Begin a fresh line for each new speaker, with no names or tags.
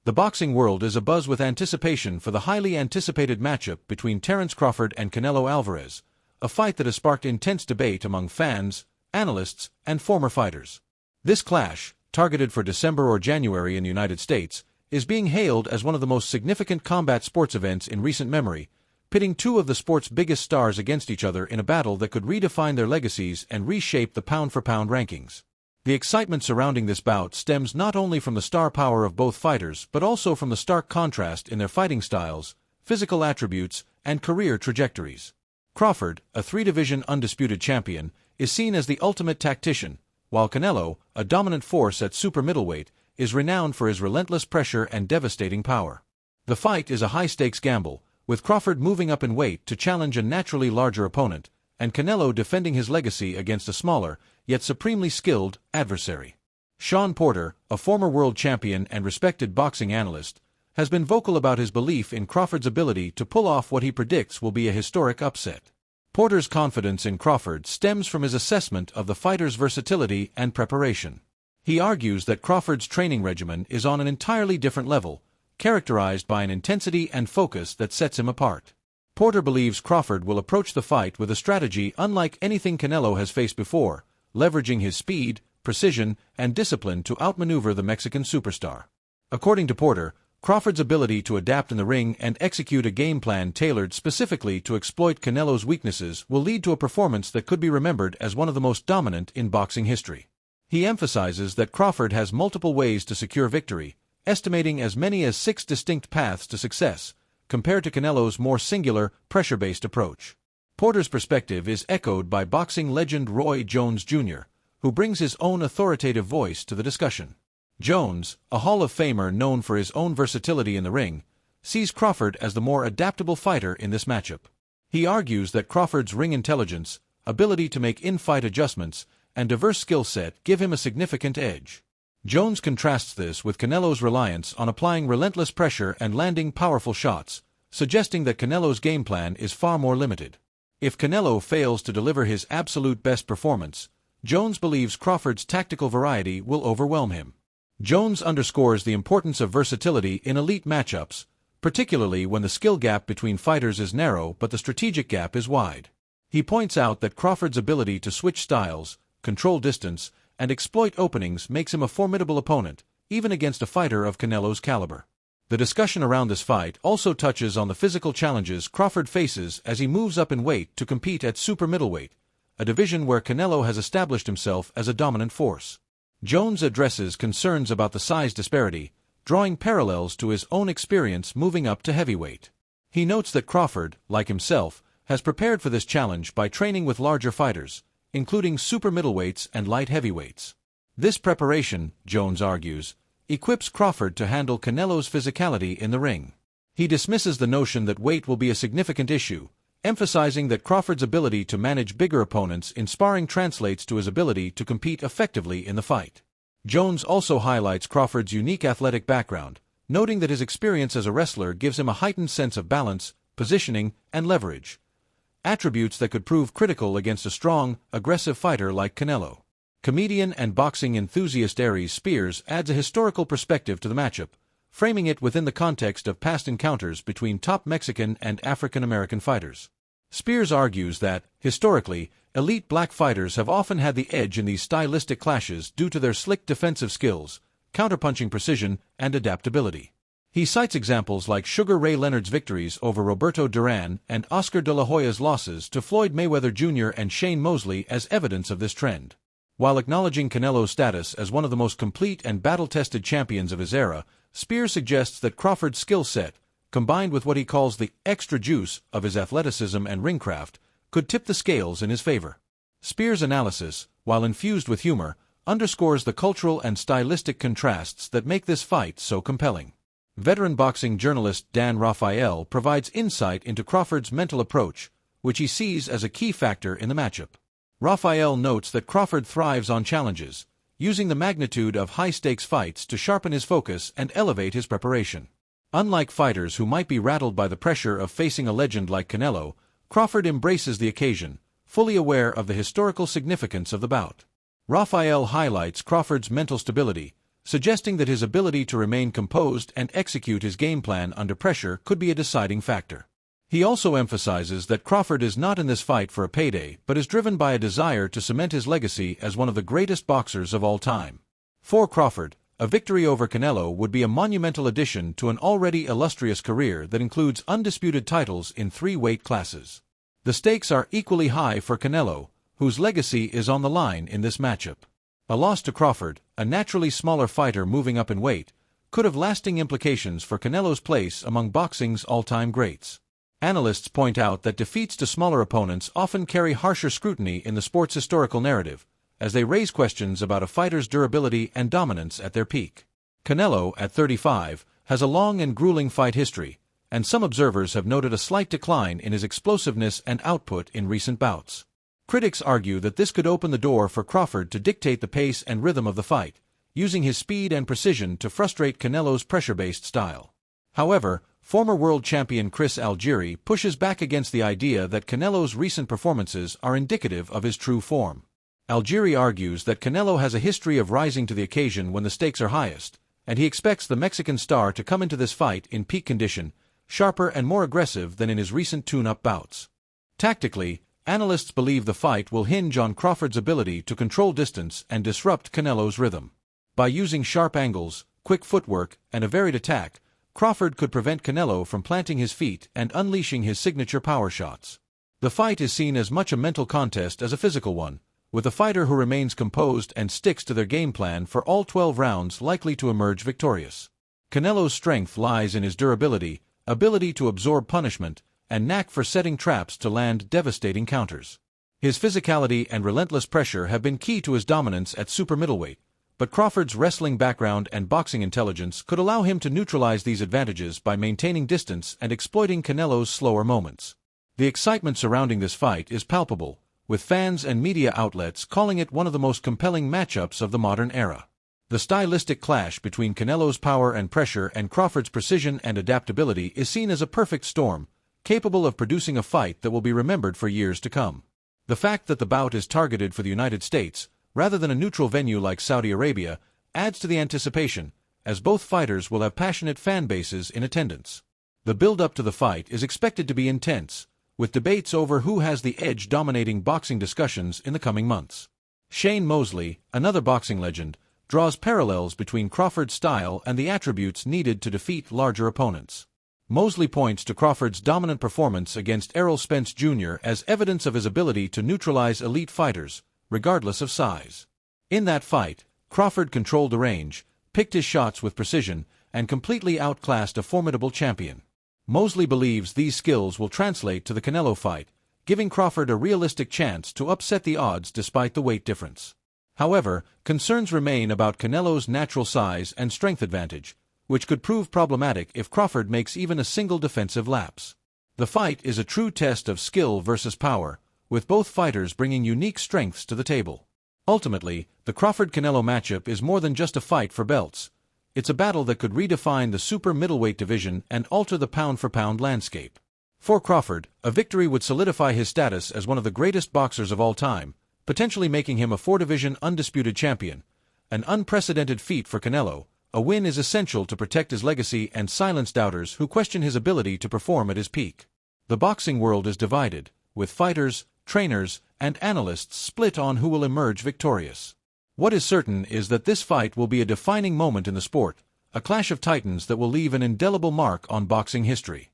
The boxing world is abuzz with anticipation for the highly anticipated matchup between Terence Crawford and Canelo Alvarez, a fight that has sparked intense debate among fans, analysts, and former fighters. This clash, targeted for December or January in the United States, is being hailed as one of the most significant combat sports events in recent memory, pitting two of the sport's biggest stars against each other in a battle that could redefine their legacies and reshape the pound-for-pound rankings. The excitement surrounding this bout stems not only from the star power of both fighters but also from the stark contrast in their fighting styles, physical attributes, and career trajectories. Crawford, a three-division undisputed champion, is seen as the ultimate tactician, while Canelo, a dominant force at super middleweight, is renowned for his relentless pressure and devastating power. The fight is a high-stakes gamble, with Crawford moving up in weight to challenge a naturally larger opponent, and Canelo defending his legacy against a smaller, yet supremely skilled, adversary. Shawn Porter, a former world champion and respected boxing analyst, has been vocal about his belief in Crawford's ability to pull off what he predicts will be a historic upset. Porter's confidence in Crawford stems from his assessment of the fighter's versatility and preparation. He argues that Crawford's training regimen is on an entirely different level, characterized by an intensity and focus that sets him apart. Porter believes Crawford will approach the fight with a strategy unlike anything Canelo has faced before, leveraging his speed, precision, and discipline to outmaneuver the Mexican superstar. According to Porter, Crawford's ability to adapt in the ring and execute a game plan tailored specifically to exploit Canelo's weaknesses will lead to a performance that could be remembered as one of the most dominant in boxing history. He emphasizes that Crawford has multiple ways to secure victory, estimating as many as 6 distinct paths to success, compared to Canelo's more singular, pressure-based approach. Porter's perspective is echoed by boxing legend Roy Jones Jr., who brings his own authoritative voice to the discussion. Jones, a Hall of Famer known for his own versatility in the ring, sees Crawford as the more adaptable fighter in this matchup. He argues that Crawford's ring intelligence, ability to make in-fight adjustments, and diverse skill set give him a significant edge. Jones contrasts this with Canelo's reliance on applying relentless pressure and landing powerful shots, suggesting that Canelo's game plan is far more limited. If Canelo fails to deliver his absolute best performance, Jones believes Crawford's tactical variety will overwhelm him. Jones underscores the importance of versatility in elite matchups, particularly when the skill gap between fighters is narrow but the strategic gap is wide. He points out that Crawford's ability to switch styles, control distance, and exploit openings makes him a formidable opponent, even against a fighter of Canelo's caliber. The discussion around this fight also touches on the physical challenges Crawford faces as he moves up in weight to compete at super middleweight, a division where Canelo has established himself as a dominant force. Jones addresses concerns about the size disparity, drawing parallels to his own experience moving up to heavyweight. He notes that Crawford, like himself, has prepared for this challenge by training with larger fighters, including super middleweights and light heavyweights. This preparation, Jones argues, equips Crawford to handle Canelo's physicality in the ring. He dismisses the notion that weight will be a significant issue, emphasizing that Crawford's ability to manage bigger opponents in sparring translates to his ability to compete effectively in the fight. Jones also highlights Crawford's unique athletic background, noting that his experience as a wrestler gives him a heightened sense of balance, positioning, and leverage, attributes that could prove critical against a strong, aggressive fighter like Canelo. Comedian and boxing enthusiast Aries Spears adds a historical perspective to the matchup, framing it within the context of past encounters between top Mexican and African-American fighters. Spears argues that, historically, elite black fighters have often had the edge in these stylistic clashes due to their slick defensive skills, counterpunching precision, and adaptability. He cites examples like Sugar Ray Leonard's victories over Roberto Duran and Oscar de la Hoya's losses to Floyd Mayweather Jr. and Shane Mosley as evidence of this trend. While acknowledging Canelo's status as one of the most complete and battle-tested champions of his era, Spears suggests that Crawford's skill set, combined with what he calls the extra juice of his athleticism and ringcraft, could tip the scales in his favor. Spears' analysis, while infused with humor, underscores the cultural and stylistic contrasts that make this fight so compelling. Veteran boxing journalist Dan Rafael provides insight into Crawford's mental approach, which he sees as a key factor in the matchup. Rafael notes that Crawford thrives on challenges, using the magnitude of high-stakes fights to sharpen his focus and elevate his preparation. Unlike fighters who might be rattled by the pressure of facing a legend like Canelo, Crawford embraces the occasion, fully aware of the historical significance of the bout. Rafael highlights Crawford's mental stability, suggesting that his ability to remain composed and execute his game plan under pressure could be a deciding factor. He also emphasizes that Crawford is not in this fight for a payday but is driven by a desire to cement his legacy as one of the greatest boxers of all time. For Crawford, a victory over Canelo would be a monumental addition to an already illustrious career that includes undisputed titles in 3 weight classes. The stakes are equally high for Canelo, whose legacy is on the line in this matchup. A loss to Crawford, a naturally smaller fighter moving up in weight, could have lasting implications for Canelo's place among boxing's all-time greats. Analysts point out that defeats to smaller opponents often carry harsher scrutiny in the sport's historical narrative, as they raise questions about a fighter's durability and dominance at their peak. Canelo, at 35, has a long and grueling fight history, and some observers have noted a slight decline in his explosiveness and output in recent bouts. Critics argue that this could open the door for Crawford to dictate the pace and rhythm of the fight, using his speed and precision to frustrate Canelo's pressure-based style. However, former world champion Chris Algieri pushes back against the idea that Canelo's recent performances are indicative of his true form. Algieri argues that Canelo has a history of rising to the occasion when the stakes are highest, and he expects the Mexican star to come into this fight in peak condition, sharper and more aggressive than in his recent tune-up bouts. Tactically, analysts believe the fight will hinge on Crawford's ability to control distance and disrupt Canelo's rhythm. By using sharp angles, quick footwork, and a varied attack, Crawford could prevent Canelo from planting his feet and unleashing his signature power shots. The fight is seen as much a mental contest as a physical one, with a fighter who remains composed and sticks to their game plan for all 12 rounds likely to emerge victorious. Canelo's strength lies in his durability, ability to absorb punishment, and knack for setting traps to land devastating counters. His physicality and relentless pressure have been key to his dominance at super middleweight, but Crawford's wrestling background and boxing intelligence could allow him to neutralize these advantages by maintaining distance and exploiting Canelo's slower moments. The excitement surrounding this fight is palpable, with fans and media outlets calling it one of the most compelling matchups of the modern era. The stylistic clash between Canelo's power and pressure and Crawford's precision and adaptability is seen as a perfect storm, capable of producing a fight that will be remembered for years to come. The fact that the bout is targeted for the United States, rather than a neutral venue like Saudi Arabia, adds to the anticipation, as both fighters will have passionate fan bases in attendance. The build-up to the fight is expected to be intense, with debates over who has the edge dominating boxing discussions in the coming months. Shane Mosley, another boxing legend, draws parallels between Crawford's style and the attributes needed to defeat larger opponents. Mosley points to Crawford's dominant performance against Errol Spence Jr. as evidence of his ability to neutralize elite fighters, regardless of size. In that fight, Crawford controlled the range, picked his shots with precision, and completely outclassed a formidable champion. Mosley believes these skills will translate to the Canelo fight, giving Crawford a realistic chance to upset the odds despite the weight difference. However, concerns remain about Canelo's natural size and strength advantage, which could prove problematic if Crawford makes even a single defensive lapse. The fight is a true test of skill versus power, with both fighters bringing unique strengths to the table. Ultimately, the Crawford-Canelo matchup is more than just a fight for belts. It's a battle that could redefine the super middleweight division and alter the pound-for-pound landscape. For Crawford, a victory would solidify his status as one of the greatest boxers of all time, potentially making him a 4-division undisputed champion. An unprecedented feat for Canelo, a win is essential to protect his legacy and silence doubters who question his ability to perform at his peak. The boxing world is divided, with fighters, trainers, and analysts split on who will emerge victorious. What is certain is that this fight will be a defining moment in the sport, a clash of titans that will leave an indelible mark on boxing history.